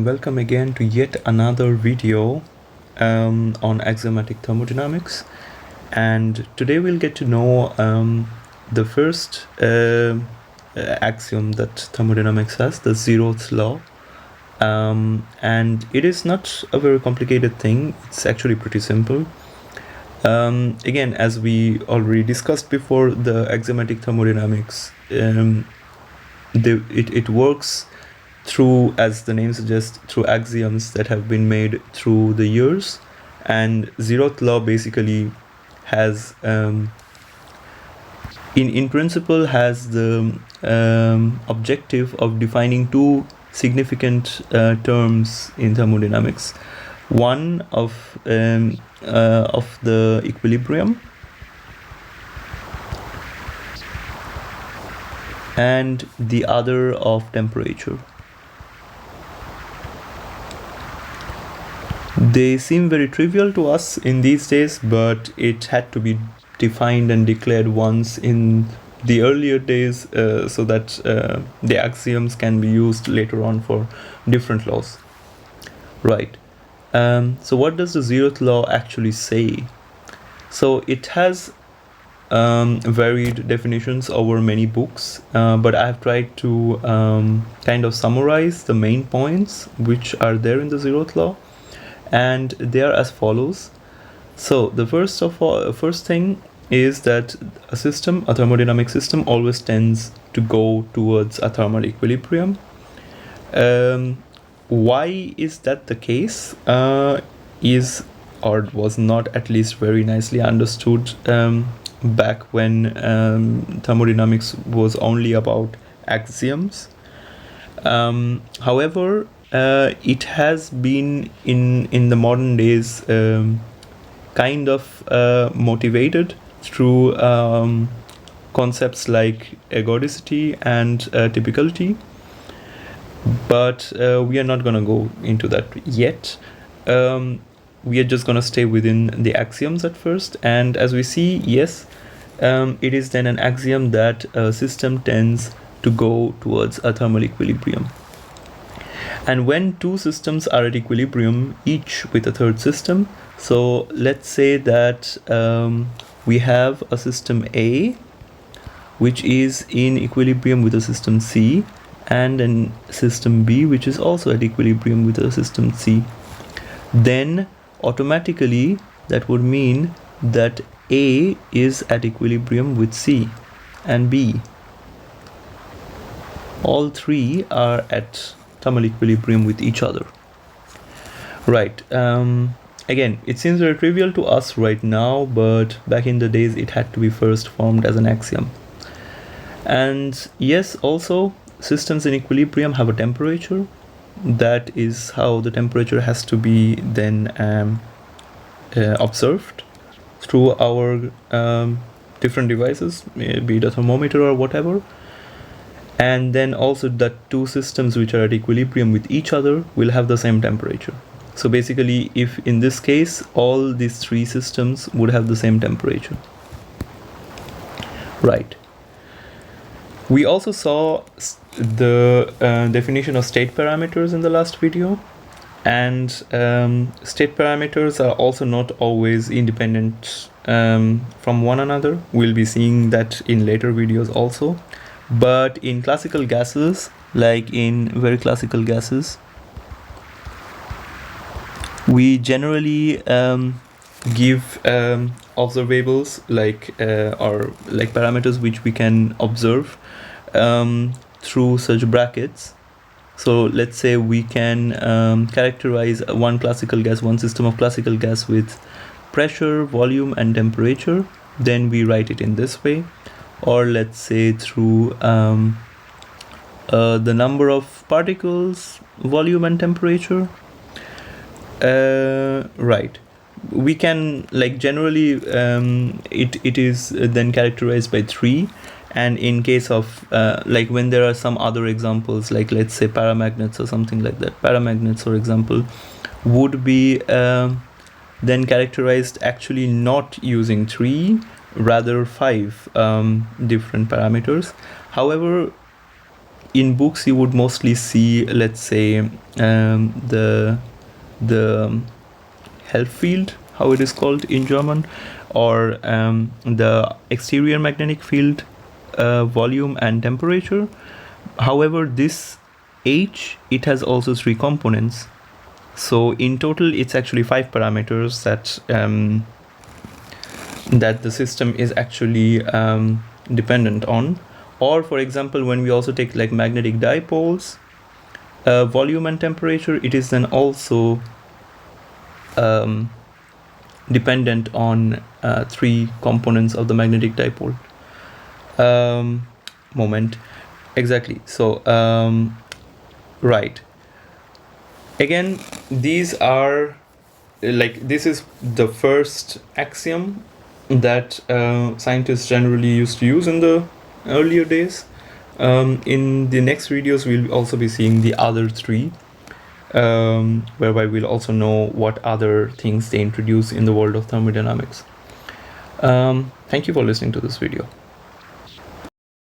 and welcome again to yet another video on axiomatic thermodynamics. And today we'll get to know the first axiom that thermodynamics has, the zeroth law. And it is not a very complicated thing, it's actually pretty simple. Again, as we already discussed before, the axiomatic thermodynamics, it works through, as the name suggests, through axioms that have been made through the years. And zeroth law basically has, in principle, has the objective of defining two significant terms in thermodynamics. One of the equilibrium, and the other of temperature. They seem very trivial to us in these days, but it had to be defined and declared once in the earlier days so that the axioms can be used later on for different laws. Right. So what does the zeroth law actually say? So it has varied definitions over many books, but I have tried to kind of summarize the main points which are there in the zeroth law, and they are as follows. So the first thing is that a thermodynamic system, always tends to go towards a thermal equilibrium. Why is that the case? Was not at least very nicely understood back when thermodynamics was only about axioms. However, it has been in the modern days kind of motivated through concepts like ergodicity and typicality, but we are not going to go into that yet. We are just going to stay within the axioms at first, and as we see, yes, it is then an axiom that a system tends to go towards a thermal equilibrium. And when two systems are at equilibrium, each with a third system, so let's say that we have a system A which is in equilibrium with a system C, and a system B which is also at equilibrium with a system C, then automatically that would mean that A is at equilibrium with C and B. All three are at thermal equilibrium with each other. Right. Again, it seems very trivial to us right now, but back in the days it had to be first formed as an axiom. And yes, also systems in equilibrium have a temperature. That is how the temperature has to be then observed through our different devices, be it a thermometer or whatever. And then also that two systems which are at equilibrium with each other will have the same temperature. So basically, if in this case all these three systems would have the same temperature. Right. We also saw the definition of state parameters in the last video, and state parameters are also not always independent from one another. We'll be seeing that in later videos also. But in classical gases, like in very classical gases, we generally give observables like parameters which we can observe through such brackets. So let's say we can characterize one system of classical gas with pressure, volume, and temperature. Then we write it in this way. Or let's say through the number of particles, volume, and temperature. Right. We can, like, generally it is then characterized by 3. And in case of like when there are some other examples, like let's say paramagnets or something like that, paramagnets, for example, would be then characterized actually not using 3, rather 5 different parameters. However, in books you would mostly see, let's say, the Help field, how it is called in German, or the exterior magnetic field volume and temperature. However, this H, it has also 3 components. So in total, it's actually 5 parameters that the system is actually dependent on. Or for example, when we also take like magnetic dipoles, volume and temperature, it is then also dependent on 3 components of the magnetic dipole moment. Exactly. So right, again, these are like, this is the first axiom that scientists generally used to use in the earlier days. In the next videos we'll also be seeing the other 3, whereby we'll also know what other things they introduce in the world of thermodynamics. Thank you for listening to this video.